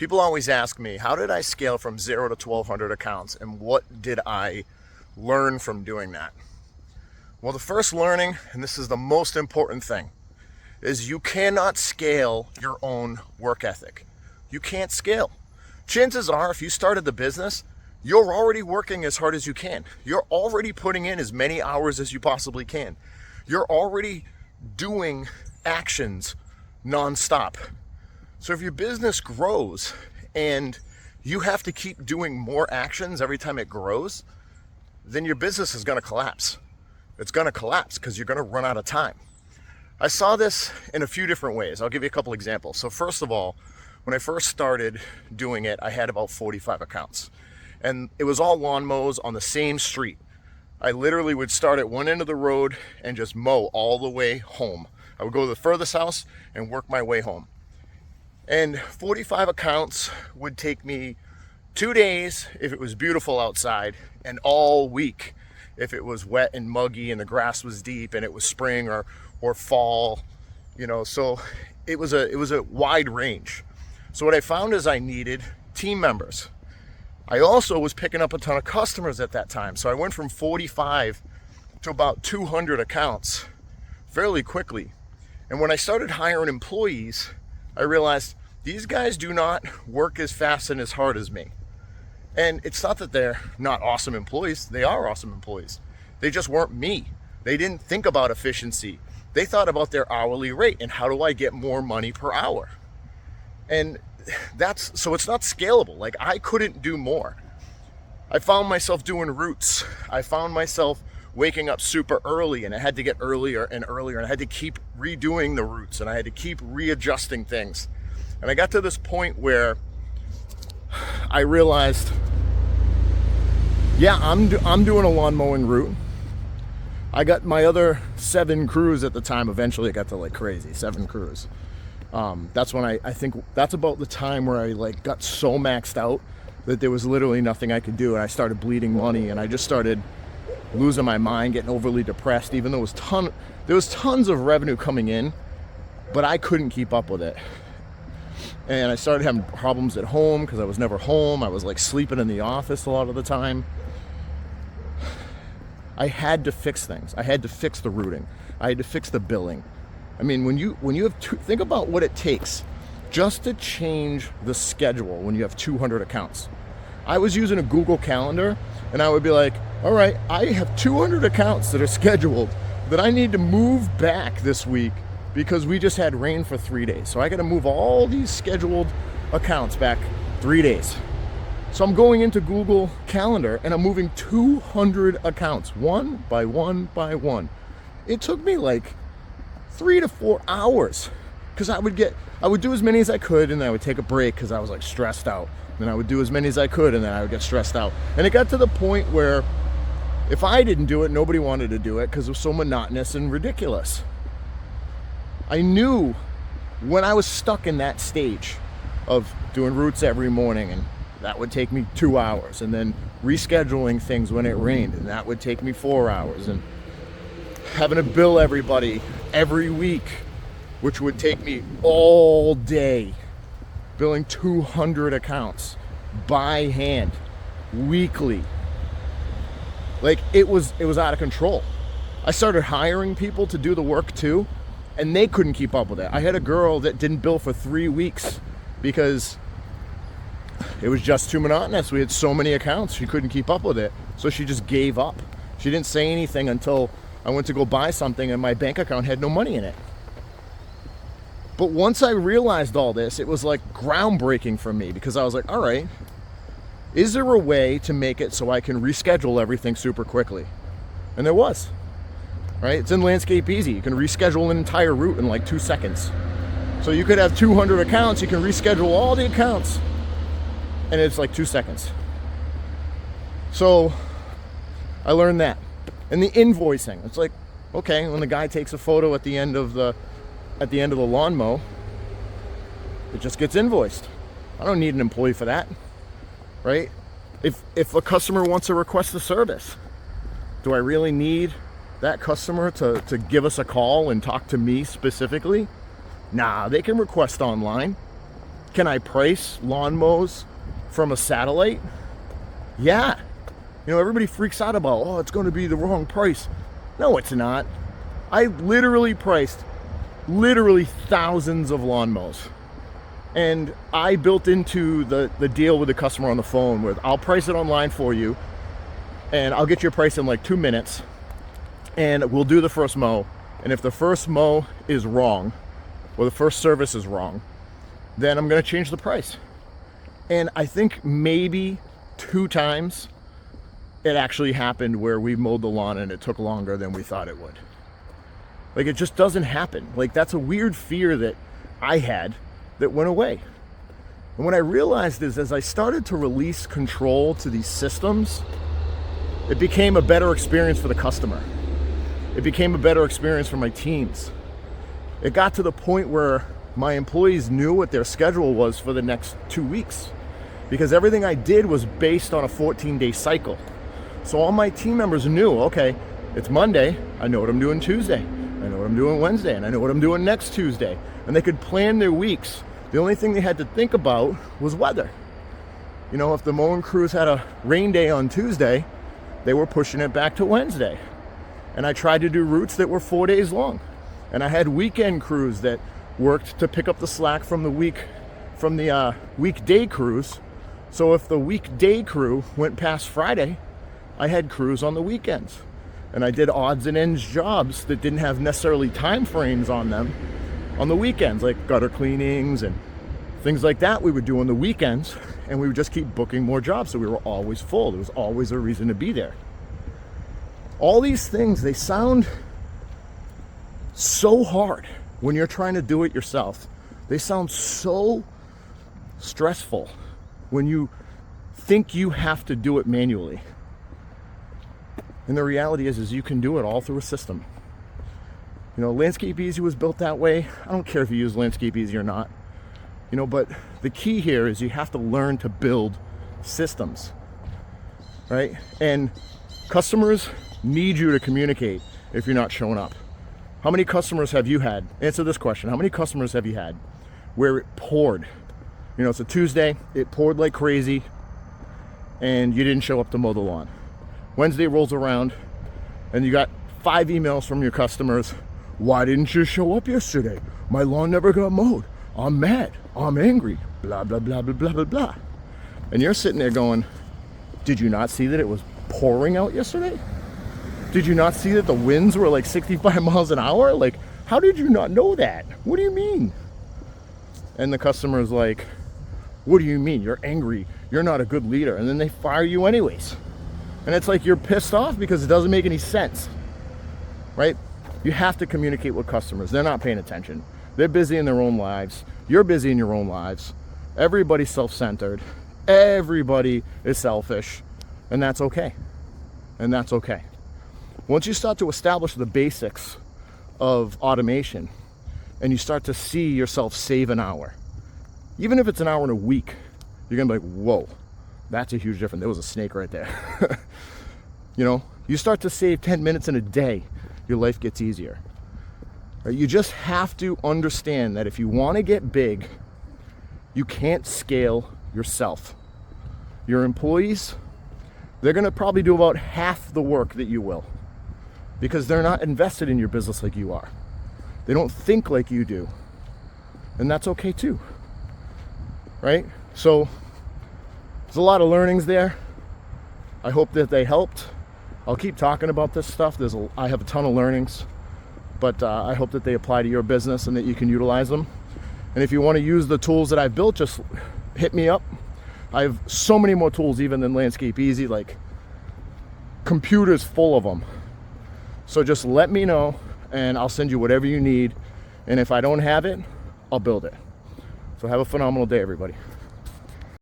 People always ask me, how did I scale from 0 to 1,200 accounts, and what did I learn from doing that? Well, the first learning, and this is the most important thing, is you cannot scale your own work ethic. You can't scale. Chances are, if you started the business, you're already working as hard as you can. You're already putting in as many hours as you possibly can. You're already doing actions nonstop. So if your business grows and you have to keep doing more actions every time it grows, then your business is going to collapse. It's going to collapse because you're going to run out of time. I saw this in a few different ways. I'll give you a couple examples. So first of all, when I first started doing it, I had about 45 accounts. And it was all lawn mows on the same street. I literally would start at one end of the road and just mow all the way home. I would go to the furthest house and work my way home. And 45 accounts would take me 2 days if it was beautiful outside, and all week if it was wet and muggy and the grass was deep and it was spring or fall, so it was a wide range. So what I found is I needed team members. I also was picking up a ton of customers at that time. So I went from 45 to about 200 accounts fairly quickly. And when I started hiring employees, I realized these guys do not work as fast and as hard as me. And it's not that they're not awesome employees. They are awesome employees. They just weren't me. They didn't think about efficiency. They thought about their hourly rate and how do I get more money per hour? And so it's not scalable. Like, I couldn't do more. I found myself doing routes. I found myself waking up super early, and I had to get earlier and earlier, and I had to keep redoing the routes, and I had to keep readjusting things. And I got to this point where I realized, yeah, I'm doing a lawn mowing route. I got my other 7 crews at the time. Eventually it got to like crazy, 7 crews. That's when I think that's about the time where I got so maxed out that there was literally nothing I could do, and I started bleeding money, and I just started losing my mind, getting overly depressed, even though there was tons of revenue coming in, but I couldn't keep up with it. And I started having problems at home because I was never home. I was sleeping in the office a lot of the time. I had to fix things. I had to fix the routing. I had to fix the billing. I mean, when you have think about what it takes just to change the schedule when you have 200 accounts. I was using a Google Calendar, and I would be like, all right, I have 200 accounts that are scheduled that I need to move back this week because we just had rain for 3 days. So I got to move all these scheduled accounts back 3 days. So I'm going into Google Calendar and I'm moving 200 accounts, one by one by one. It took me 3 to 4 hours because I would do as many as I could, and then I would take a break because I was stressed out. Then I would do as many as I could, and then I would get stressed out. And it got to the point where if I didn't do it, nobody wanted to do it because it was so monotonous and ridiculous. I knew when I was stuck in that stage of doing routes every morning, and that would take me 2 hours, and then rescheduling things when it rained, and that would take me 4 hours, and having to bill everybody every week, which would take me all day, billing 200 accounts by hand weekly. It was out of control. I started hiring people to do the work too, and they couldn't keep up with it. I had a girl that didn't bill for 3 weeks because it was just too monotonous. We had so many accounts, she couldn't keep up with it. So she just gave up. She didn't say anything until I went to go buy something and my bank account had no money in it. But once I realized all this, it was groundbreaking for me because I was like, all right, is there a way to make it so I can reschedule everything super quickly? And there was, right? It's in Landscapeasy. You can reschedule an entire route in 2 seconds. So you could have 200 accounts, you can reschedule all the accounts, and it's 2 seconds. So I learned that. And the invoicing, it's okay, when the guy takes a photo at the end of the lawn mow, it just gets invoiced. I don't need an employee for that, right? If a customer wants to request a service, do I really need that customer to give us a call and talk to me specifically? Nah, they can request online. Can I price lawn mows from a satellite? Yeah. You know, everybody freaks out about, oh, it's going to be the wrong price. No, it's not. I literally priced thousands of lawn mows. And I built into the deal with the customer on the phone with, I'll price it online for you, and I'll get your price in like 2 minutes, and we'll do the first mow. And if the first mow is wrong, or the first service is wrong, then I'm going to change the price. And I think maybe 2 times it actually happened where we mowed the lawn and it took longer than we thought it would. Like, it just doesn't happen. Like, that's a weird fear that I had that went away. And what I realized is, as I started to release control to these systems, it became a better experience for the customer. It became a better experience for my teams. It got to the point where my employees knew what their schedule was for the next 2 weeks, because everything I did was based on a 14-day cycle. So all my team members knew, okay, it's Monday, I know what I'm doing Tuesday, I know what I'm doing Wednesday, and I know what I'm doing next Tuesday. And they could plan their weeks. The only thing they had to think about was weather. You know, if the mowing crews had a rain day on Tuesday, they were pushing it back to Wednesday. And I tried to do routes that were 4 days long. And I had weekend crews that worked to pick up the slack from the weekday crews. So if the weekday crew went past Friday, I had crews on the weekends. And I did odds and ends jobs that didn't have necessarily time frames on them on the weekends, like gutter cleanings and things like that we would do on the weekends, and we would just keep booking more jobs, so we were always full. There was always a reason to be there. All these things, they sound so hard when you're trying to do it yourself. They sound so stressful when you think you have to do it manually. And the reality is you can do it all through a system. You know, Landscapeasy was built that way. I don't care if you use Landscapeasy or not. You know, but the key here is you have to learn to build systems, right? And customers need you to communicate if you're not showing up. How many customers have you had? Answer this question. How many customers have you had where it poured? You know, it's a Tuesday, it poured like crazy, and you didn't show up to mow the lawn. Wednesday rolls around, and you got 5 emails from your customers. Why didn't you show up yesterday? My lawn never got mowed. I'm mad. I'm angry. Blah, blah, blah, blah, blah, blah, blah. And you're sitting there going, did you not see that it was pouring out yesterday? Did you not see that the winds were like 65 miles an hour? Like, how did you not know that? What do you mean? And the customer's like, what do you mean? You're angry. You're not a good leader. And then they fire you anyways. And it's like you're pissed off because it doesn't make any sense, right? You have to communicate with customers. They're not paying attention. They're busy in their own lives. You're busy in your own lives. Everybody's self-centered. Everybody is selfish. And that's okay. And that's okay. Once you start to establish the basics of automation and you start to see yourself save an hour, even if it's an hour in a week, you're gonna be like, whoa, that's a huge difference. There was a snake right there. You know, you start to save 10 minutes in a day, your life gets easier. Right? You just have to understand that if you want to get big, you can't scale yourself. Your employees, they're going to probably do about half the work that you will, because they're not invested in your business like you are. They don't think like you do. And that's okay too. Right? So there's a lot of learnings there. I hope that they helped. I'll keep talking about this stuff. I have a ton of learnings, but I hope that they apply to your business and that you can utilize them. And if you want to use the tools that I've built, just hit me up. I have so many more tools even than Landscapeasy, like computers full of them. So just let me know and I'll send you whatever you need. And if I don't have it, I'll build it. So have a phenomenal day, everybody.